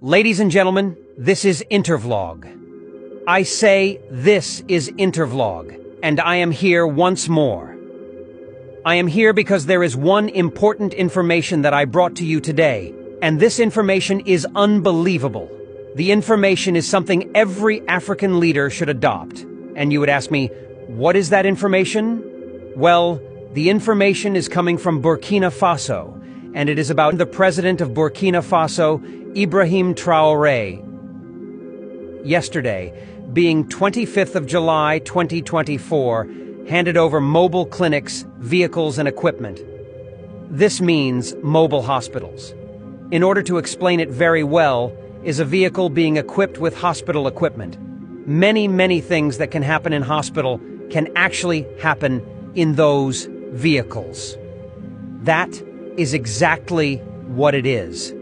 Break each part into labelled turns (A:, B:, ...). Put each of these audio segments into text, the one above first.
A: Ladies and gentlemen, this is Intervlog. I say this is Intervlog, and I am here once more. I am here because there is one important information that I brought to you today, and this information is unbelievable. The information is something every African leader should adopt. And you would ask me, what is that information? Well, the information is coming from Burkina Faso, and it is about the president of Burkina Faso, Ibrahim Traoré. Yesterday, being 25th of July 2024, handed over mobile clinics, vehicles, and equipment. This means mobile hospitals. In order to explain it very well, is a vehicle being equipped with hospital equipment. Many things that can happen in hospital can actually happen in those vehicles. That is exactly what it is.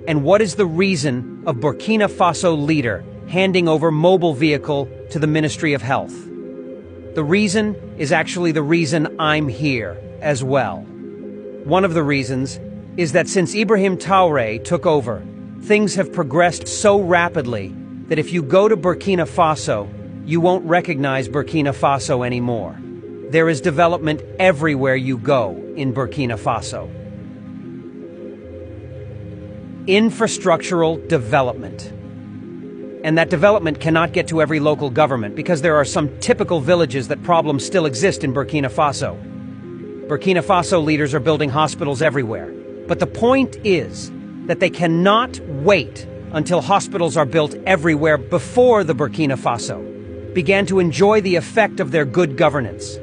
A: And what is the reason of Burkina Faso leader handing over mobile vehicle to the Ministry of Health? The reason is actually the reason I'm here as well. One of the reasons is that since Ibrahim Traoré took over, things have progressed so rapidly that if you go to Burkina Faso, you won't recognize Burkina Faso anymore. There is development everywhere you go in Burkina Faso. Infrastructural development. And that development cannot get to every local government because there are some typical villages that problems still exist in Burkina Faso. Burkina Faso leaders are building hospitals everywhere. But the point is that they cannot wait until hospitals are built everywhere before the Burkina Faso began to enjoy the effect of their good governance.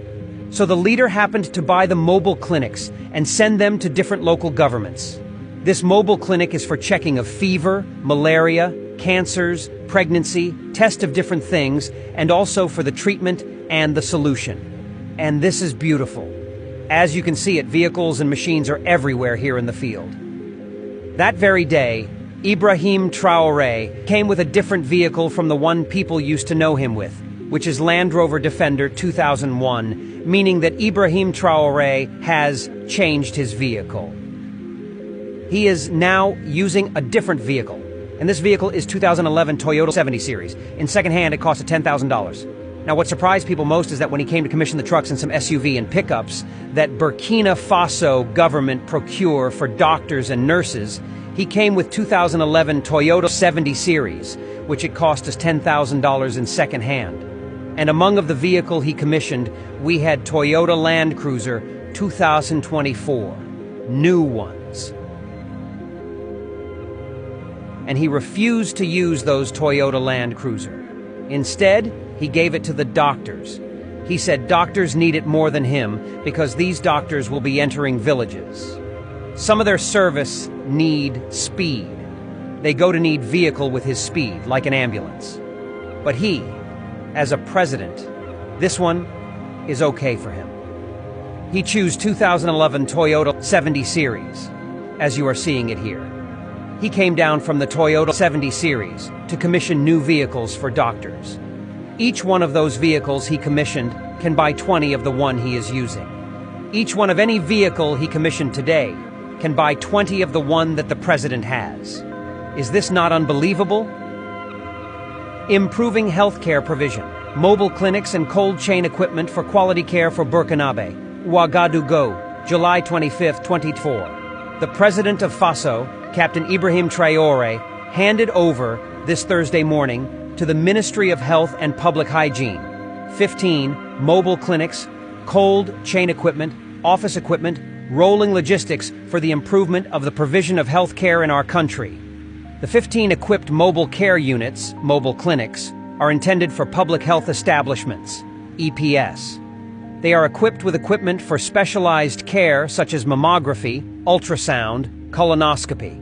A: So the leader happened to buy the mobile clinics and send them to different local governments. This mobile clinic is for checking of fever, malaria, cancers, pregnancy, test of different things, and also for the treatment and the solution. And this is beautiful. As you can see it, vehicles and machines are everywhere here in the field. That very day, Ibrahim Traoré came with a different vehicle from the one people used to know him with, which is Land Rover Defender 2001, meaning that Ibrahim Traoré has changed his vehicle. He is now using a different vehicle, and this vehicle is 2011 Toyota 70 series. In second-hand, it cost $10,000. Now, what surprised people most is that when he came to commission the trucks and some SUV and pickups that Burkina Faso government procure for doctors and nurses, he came with 2011 Toyota 70 series, which it cost us $10,000 in second-hand. And among of the vehicle he commissioned, we had Toyota Land Cruiser 2024, new ones. And he refused to use those Toyota Land Cruiser. Instead, he gave it to the doctors. He said doctors need it more than him because these doctors will be entering villages. Some of their service need speed. They go to need vehicle with his speed, like an ambulance. But he, as a president, this one is okay for him. He chose 2011 Toyota 70 series, as you are seeing it here. He came down from the Toyota 70 series to commission new vehicles for doctors. Each one of those vehicles he commissioned can buy 20 of the one he is using. Each one of any vehicle he commissioned today can buy 20 of the one that the president has. Is this not unbelievable? Improving healthcare provision, mobile clinics and cold chain equipment for quality care for Burkinabe, Ouagadougou, July 25, 2024. The president of Faso, Captain Ibrahim Traoré, handed over this Thursday morning to the Ministry of Health and Public Hygiene 15 mobile clinics, cold chain equipment, office equipment, rolling logistics for the improvement of the provision of health care in our country. The 15 equipped mobile care units, mobile clinics, are intended for public health establishments, EPS. They are equipped with equipment for specialized care such as mammography, ultrasound, colonoscopy.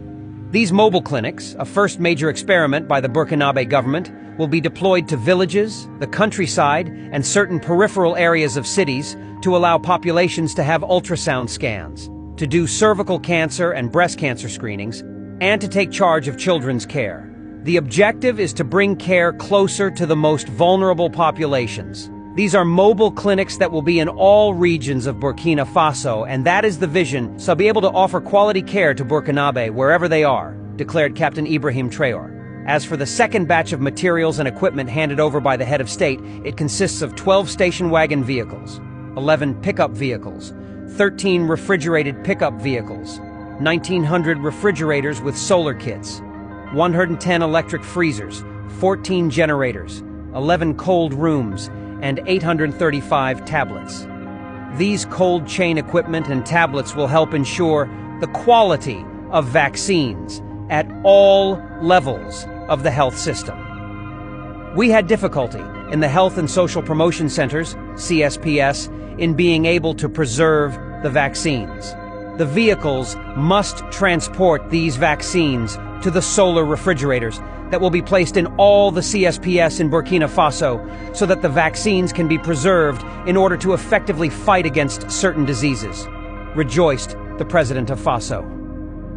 A: These mobile clinics, a first major experiment by the Burkinabe government, will be deployed to villages, the countryside, and certain peripheral areas of cities to allow populations to have ultrasound scans, to do cervical cancer and breast cancer screenings, and to take charge of children's care. The objective is to bring care closer to the most vulnerable populations. These are mobile clinics that will be in all regions of Burkina Faso, and that is the vision, so be able to offer quality care to Burkinabe wherever they are. declared Captain Ibrahim Traore. As for the second batch of materials and equipment handed over by the head of state, it consists of 12 station wagon vehicles, 11 pickup vehicles, 13 refrigerated pickup vehicles, 1,900 refrigerators with solar kits, 110 electric freezers, 14 generators, 11 cold rooms, and 835 tablets. These cold chain equipment and tablets will help ensure the quality of vaccines at all levels of the health system. We had difficulty in the Health and Social Promotion Centers, CSPS, in being able to preserve the vaccines. The vehicles must transport these vaccines to the solar refrigerators that will be placed in all the CSPS in Burkina Faso so that the vaccines can be preserved in order to effectively fight against certain diseases, rejoiced the president of Faso.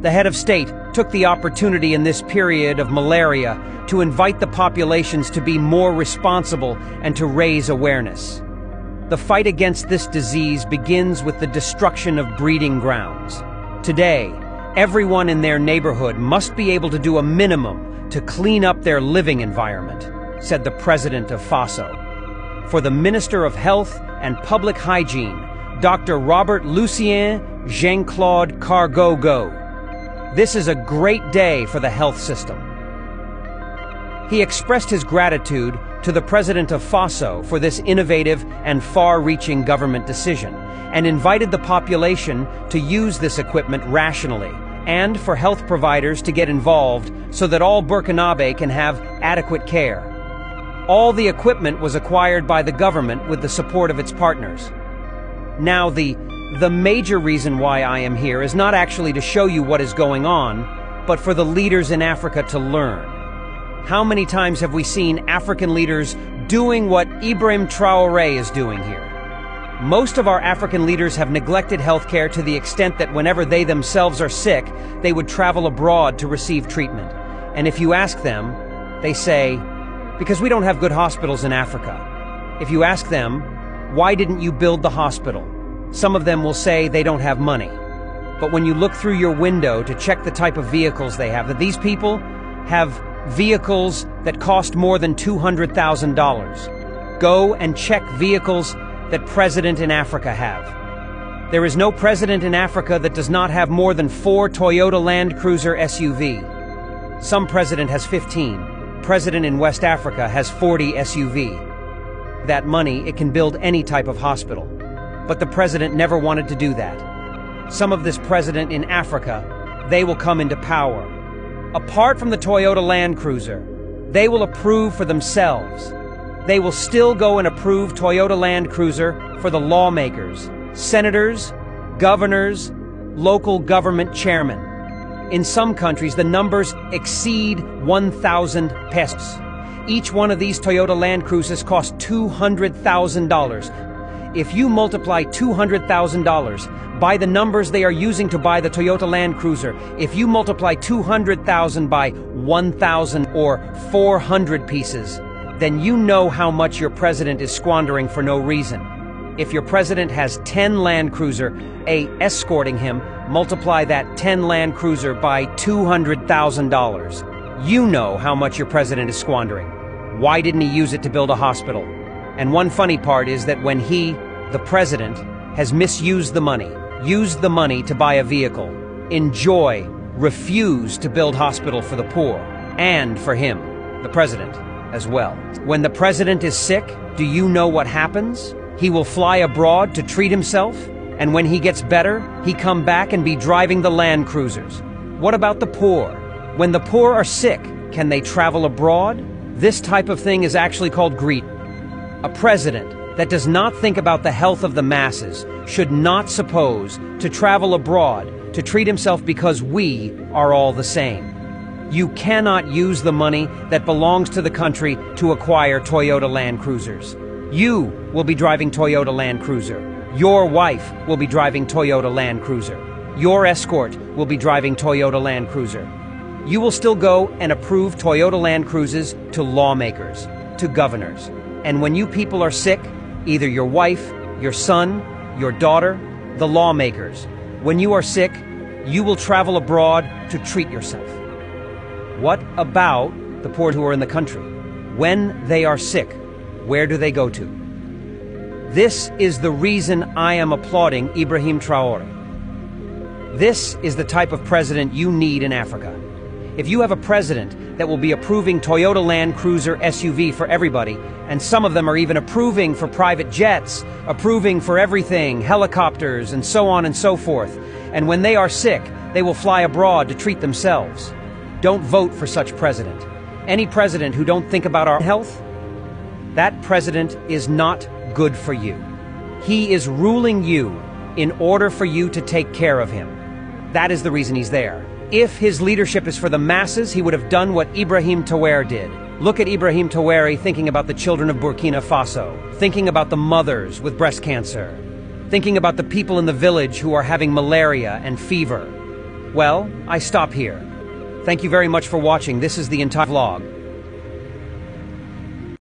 A: The head of state took the opportunity in this period of malaria to invite the populations to be more responsible and to raise awareness. The fight against this disease begins with the destruction of breeding grounds. Today, everyone in their neighborhood must be able to do a minimum to clean up their living environment, said the president of Faso. For the Minister of Health and Public Hygiene, Dr. Robert Lucien Jean-Claude Cargogo, this is a great day for the health system. He expressed his gratitude to the president of Faso for this innovative and far-reaching government decision and invited the population to use this equipment rationally and for health providers to get involved so that all Burkinabe can have adequate care. All the equipment was acquired by the government with the support of its partners. Now, the major reason why I am here is not actually to show you what is going on, but for the leaders in Africa to learn. How many times have we seen African leaders doing what Ibrahim Traore is doing here? Most of our African leaders have neglected healthcare to the extent that whenever they themselves are sick, they would travel abroad to receive treatment. And if you ask them, they say, because we don't have good hospitals in Africa. If you ask them, why didn't you build the hospital? Some of them will say they don't have money. But when you look through your window to check the type of vehicles they have, that these people have vehicles that cost more than $200,000. Go and check vehicles that presidents in Africa have. There is no president in Africa that does not have more than 4 Toyota Land Cruiser SUV. Some president has 15. President in West Africa has 40 SUV. That money, it can build any type of hospital. But the president never wanted to do that. Some of this president in Africa, they will come into power. Apart from the Toyota Land Cruiser, they will approve for themselves. They will still go and approve Toyota Land Cruiser for the lawmakers, senators, governors, local government chairmen. In some countries, the numbers exceed 1,000 pesos. Each one of these Toyota Land Cruisers costs $200,000. If you multiply $200,000 by the numbers they are using to buy the Toyota Land Cruiser, if you multiply 200,000 by 1,000 or 400 pieces, then you know how much your president is squandering for no reason. If your president has 10 Land Cruiser, escorting him, multiply that 10 Land Cruiser by $200,000. You know how much your president is squandering. Why didn't he use it to build a hospital? And one funny part is that when he, the president, has misused the money, used the money to buy a vehicle, enjoy, refuse to build hospital for the poor, and for him, the president, as well. When the president is sick, do you know what happens? He will fly abroad to treat himself, and when he gets better, he come back and be driving the Land Cruisers. What about the poor? When the poor are sick, can they travel abroad? This type of thing is actually called greed. A president that does not think about the health of the masses should not suppose to travel abroad to treat himself because we are all the same. You cannot use the money that belongs to the country to acquire Toyota Land Cruisers. You will be driving Toyota Land Cruiser. Your wife will be driving Toyota Land Cruiser. Your escort will be driving Toyota Land Cruiser. You will still go and approve Toyota Land Cruisers to lawmakers, to governors. And when you people are sick, either your wife, your son, your daughter, the lawmakers, when you are sick, you will travel abroad to treat yourself. What about the poor who are in the country? When they are sick, where do they go to? This is the reason I am applauding Ibrahim Traore. This is the type of president you need in Africa. If you have a president that will be approving Toyota Land Cruiser SUV for everybody, and some of them are even approving for private jets, approving for everything, helicopters, and so on and so forth, and when they are sick, they will fly abroad to treat themselves. Don't vote for such president. Any president who don't think about our health, that president is not good for you. He is ruling you in order for you to take care of him. That is the reason he's there. If his leadership is for the masses, he would have done what Ibrahim Traore did. Look at Ibrahim Traore thinking about the children of Burkina Faso, thinking about the mothers with breast cancer, thinking about the people in the village who are having malaria and fever. Well, I stop here. Thank you very much for watching. This is the entire vlog.